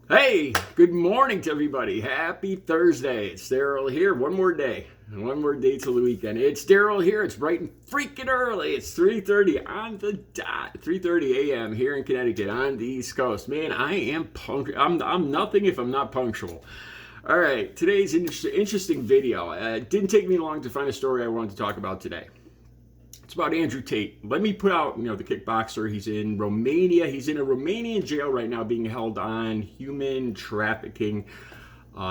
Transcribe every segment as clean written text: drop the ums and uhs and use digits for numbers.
Hey, good morning to everybody. Happy Thursday. It's Daryl here. One more day till the weekend. It's Daryl here. It's bright and freaking early. It's 3:30 on the dot. 3:30 a.m. here in Connecticut on the East Coast. Man, I am I'm nothing if I'm not punctual. All right, today's interesting video. It didn't take me long to find a story I wanted to talk about today. It's about Andrew Tate. Let me put out, the kickboxer. He's in Romania. He's in a Romanian jail right now being held on human trafficking,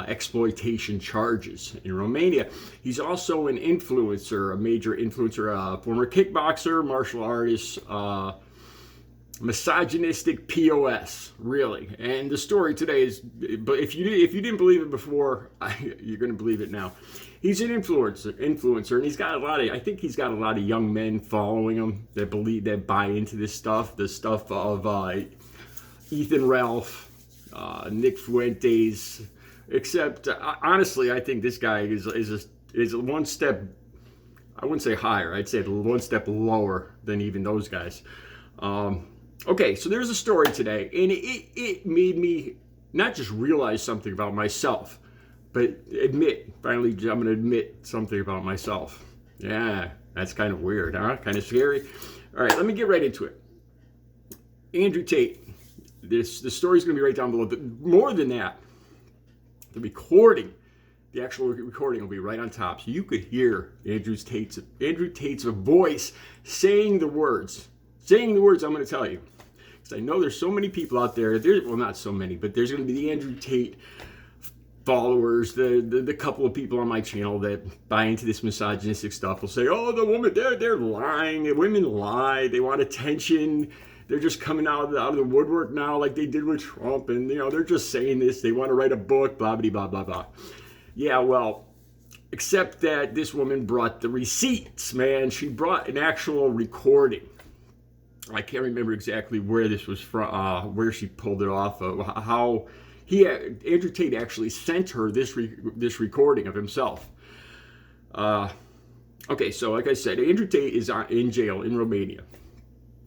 exploitation charges in Romania. He's also an influencer, a major influencer, former kickboxer, martial artist, misogynistic POS, really. And the story today is, but if you didn't believe it before, you're going to believe it now. He's an influencer, and he's got I think he's got a lot of young men following him that buy into this stuff, the stuff of Ethan Ralph, Nick Fuentes. Except, honestly, I think this guy is one step, I wouldn't say higher, I'd say one step lower than even those guys. Okay, so there's a story today, and it made me not just realize something about myself, but finally I'm going to admit something about myself. Yeah, that's kind of weird, huh? Kind of scary. All right, let me get right into it. Andrew Tate, the story's going to be right down below. More than that, the actual recording will be right on top, so you could hear Andrew Tate's voice saying the words I'm going to tell you. Because I know there's so many people out there, well, not so many, but there's going to be the Andrew Tate followers, the couple of people on my channel that buy into this misogynistic stuff will say, oh, the woman, they're lying, women lie, they want attention, they're just coming out of the woodwork now like they did with Trump, and they're just saying this, they want to write a book, blah, blah, blah, blah, blah. Yeah, well, except that this woman brought the receipts, man. She brought an actual recording. I can't remember exactly where this was from, where she pulled it off of, how Andrew Tate actually sent her this recording of himself. Okay, so like I said, Andrew Tate is in jail in Romania.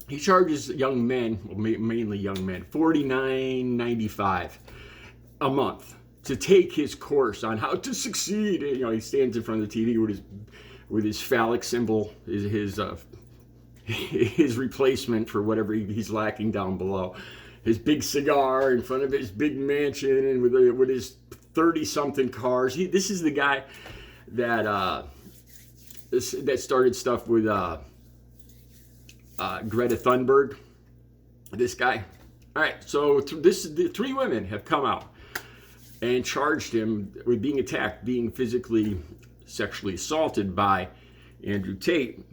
He charges young men, mainly young men, $49.95 a month to take his course on how to succeed. He stands in front of the TV with his phallic symbol, his replacement for whatever he's lacking down below. His big cigar in front of his big mansion, and with his 30-something cars. This is the guy that started stuff with Greta Thunberg. This guy. All right, so the three women have come out and charged him with being attacked, being physically, sexually assaulted by Andrew Tate.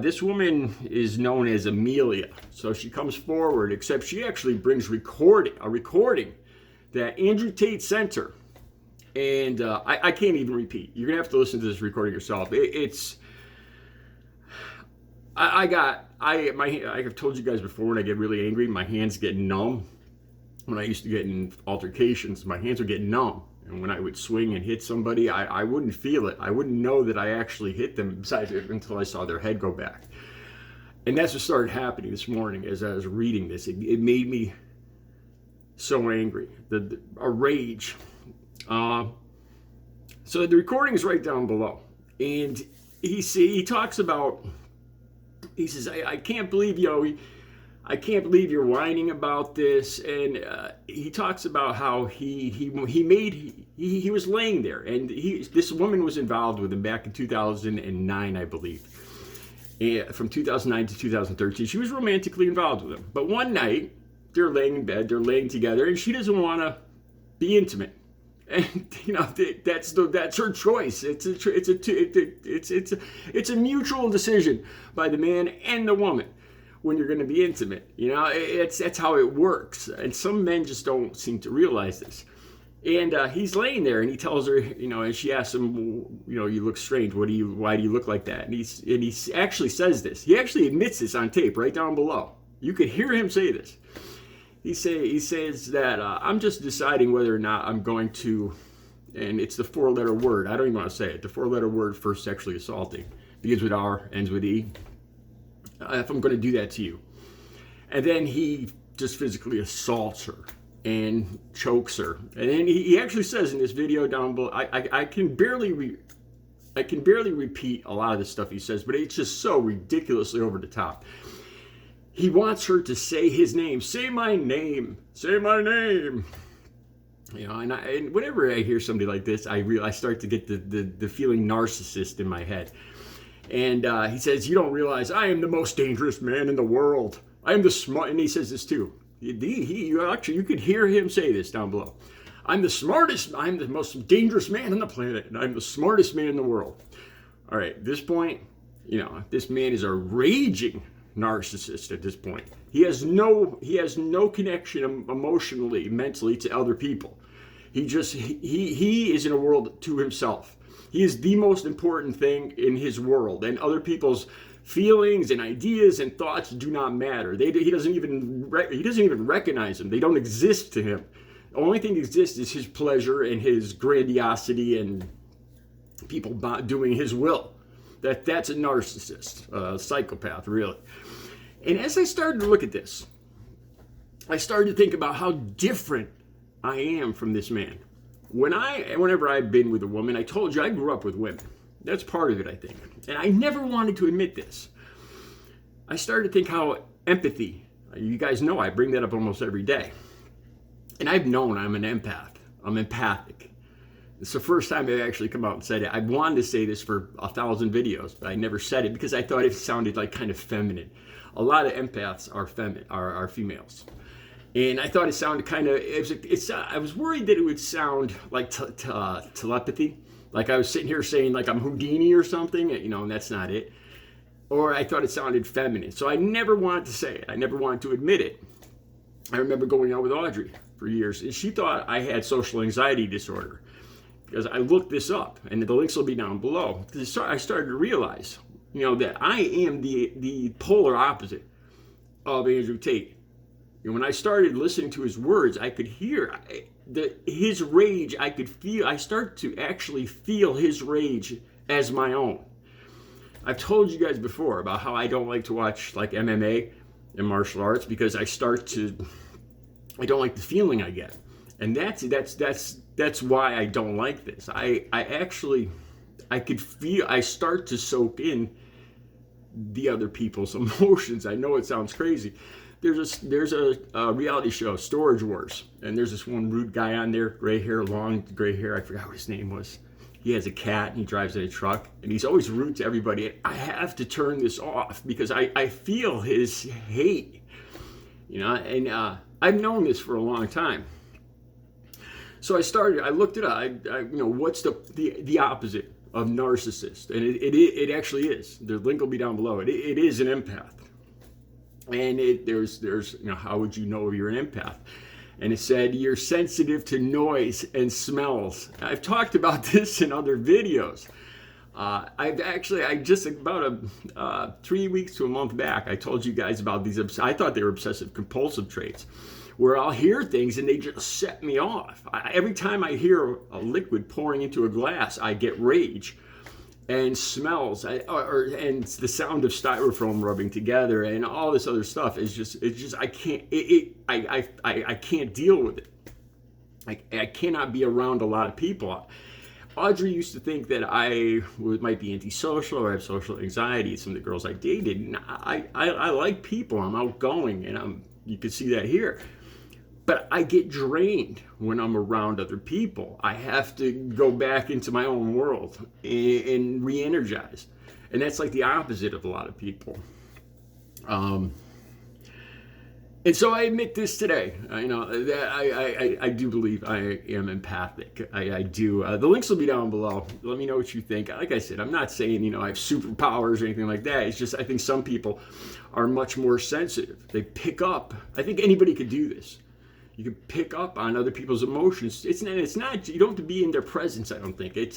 This woman is known as Amelia. So she comes forward, except she actually brings a recording that Andrew Tate sent her. And I can't even repeat. You're going to have to listen to this recording yourself. I have told you guys before, when I get really angry, my hands get numb. When I used to get in altercations, my hands would get numb. And when I would swing and hit somebody, I wouldn't feel it. I wouldn't know that I actually hit them until I saw their head go back. And that's what started happening this morning as I was reading this. It made me so angry, a rage. So the recording is right down below. And he talks about, he says, I can't believe, I can't believe you're whining about this. And he talks about how he was laying there, and this woman was involved with him back in 2009, I believe. And from 2009 to 2013, she was romantically involved with him. But one night, they're laying in bed, they're laying together, and she doesn't want to be intimate. And that's her choice. It's a mutual decision by the man and the woman when you're going to be intimate. That's how it works. And some men just don't seem to realize this. And he's laying there, and he tells her, and she asks him, you look strange. Why do you look like that? And he actually says this. He actually admits this on tape right down below. You could hear him say this. He says that I'm just deciding whether or not I'm going to, and it's the 4-letter word. I don't even want to say it. The 4-letter word for sexually assaulting begins with R, ends with E. If I'm going to do that to you. And then he just physically assaults her. and chokes her. And then he actually says in this video down below, I can barely repeat a lot of the stuff he says, but it's just so ridiculously over the top. He wants her to say his name. Say my name. Say my name. You know, and whenever I hear somebody like this, I start to get the feeling narcissist in my head. And he says, you don't realize I am the most dangerous man in the world. I am the smart, and he says this too. You could hear him say this down below. I'm the most dangerous man on the planet, and I'm the smartest man in the world. All right, at this point, you know, this man is a raging narcissist at this point. He has no connection emotionally, mentally to other people. He is in a world to himself. He is the most important thing in his world, and other people's feelings and ideas and thoughts do not matter. He doesn't even recognize them. They don't exist to him. The only thing that exists is his pleasure and his grandiosity and people doing his will. That's a narcissist, a psychopath, really. And as I started to look at this, I started to think about how different I am from this man. Whenever I've been with a woman, I told you I grew up with women. That's part of it, I think. And I never wanted to admit this. I started to think how empathy, you guys know I bring that up almost every day. And I've known I'm an empath. I'm empathic. It's the first time I've actually come out and said it. I wanted to say this for 1,000 videos, but I never said it because I thought it sounded like kind of feminine. A lot of empaths are females. And I thought it sounded kind of, I was worried that it would sound like telepathy. Like I was sitting here saying like I'm Houdini or something, you know, and that's not it. Or I thought it sounded feminine. So I never wanted to say it. I never wanted to admit it. I remember going out with Audrey for years, and she thought I had social anxiety disorder. Because I looked this up, and the links will be down below. Because I started to realize, you know, that I am the polar opposite of Andrew Tate. And when I started listening to his words, I could hear his rage. I could feel. I start to actually feel his rage as my own. I've told you guys before about how I don't like to watch like MMA and martial arts because I don't like the feeling I get, and that's why I don't like this. I could feel. I start to soak in the other people's emotions. I know it sounds crazy. There's a reality show, Storage Wars, and there's this one rude guy on there, long gray hair. I forgot what his name was. He has a cat and he drives in a truck, and he's always rude to everybody. And I have to turn this off because I feel his hate, you know. And I've known this for a long time. So I looked it up. What's the opposite of narcissist? And it actually is. The link will be down below. It is an empath. And there's how would you know you're an empath? And it said you're sensitive to noise and smells. I've talked about this in other videos. I just about 3 weeks to a month back, I told you guys about these. I thought they were obsessive compulsive traits, where I'll hear things and they just set me off. Every time I hear a liquid pouring into a glass, I get rage. And smells, and the sound of styrofoam rubbing together, and all this other stuff is just I can't I can't deal with it. I cannot be around a lot of people. Audrey used to think that I might be antisocial or have social anxiety. Some of the girls I dated, and I like people. I'm outgoing, and you can see that here. But I get drained when I'm around other people. I have to go back into my own world and re-energize. And that's like the opposite of a lot of people. And so I admit this today. That I do believe I am empathic. I do. The links will be down below. Let me know what you think. Like I said, I'm not saying, I have superpowers or anything like that. It's just I think some people are much more sensitive. They pick up. I think anybody could do this. You can pick up on other people's emotions. It's not. You don't have to be in their presence. I don't think it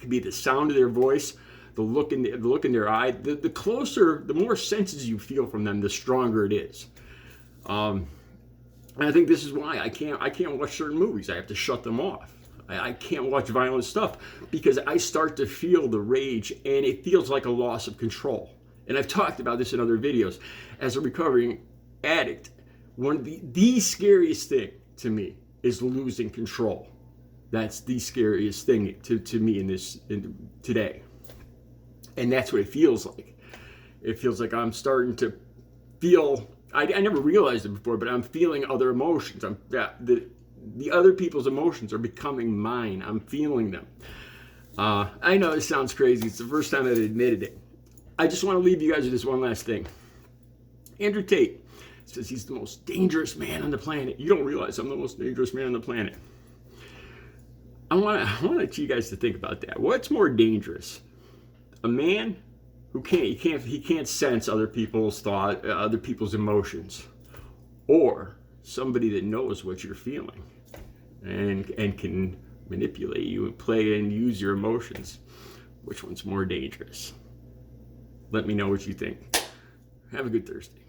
could be the sound of their voice, the look in their eye. The closer, the more senses you feel from them, the stronger it is. And I think this is why I can't watch certain movies. I have to shut them off. I can't watch violent stuff because I start to feel the rage, and it feels like a loss of control. And I've talked about this in other videos. As a recovering addict, one of the scariest thing to me is losing control. That's the scariest thing to me today. And that's what it feels like. It feels like I'm starting to feel, I never realized it before, but I'm feeling other emotions. The other people's emotions are becoming mine. I'm feeling them. I know this sounds crazy. It's the first time I've admitted it. I just want to leave you guys with this one last thing. Andrew Tate says he's the most dangerous man on the planet. You don't realize I'm the most dangerous man on the planet. I want you guys to think about that. What's more dangerous? A man who can't sense other people's thought, other people's emotions, or somebody that knows what you're feeling and can manipulate you and play and use your emotions? Which one's more dangerous? Let me know what you think. Have a good Thursday.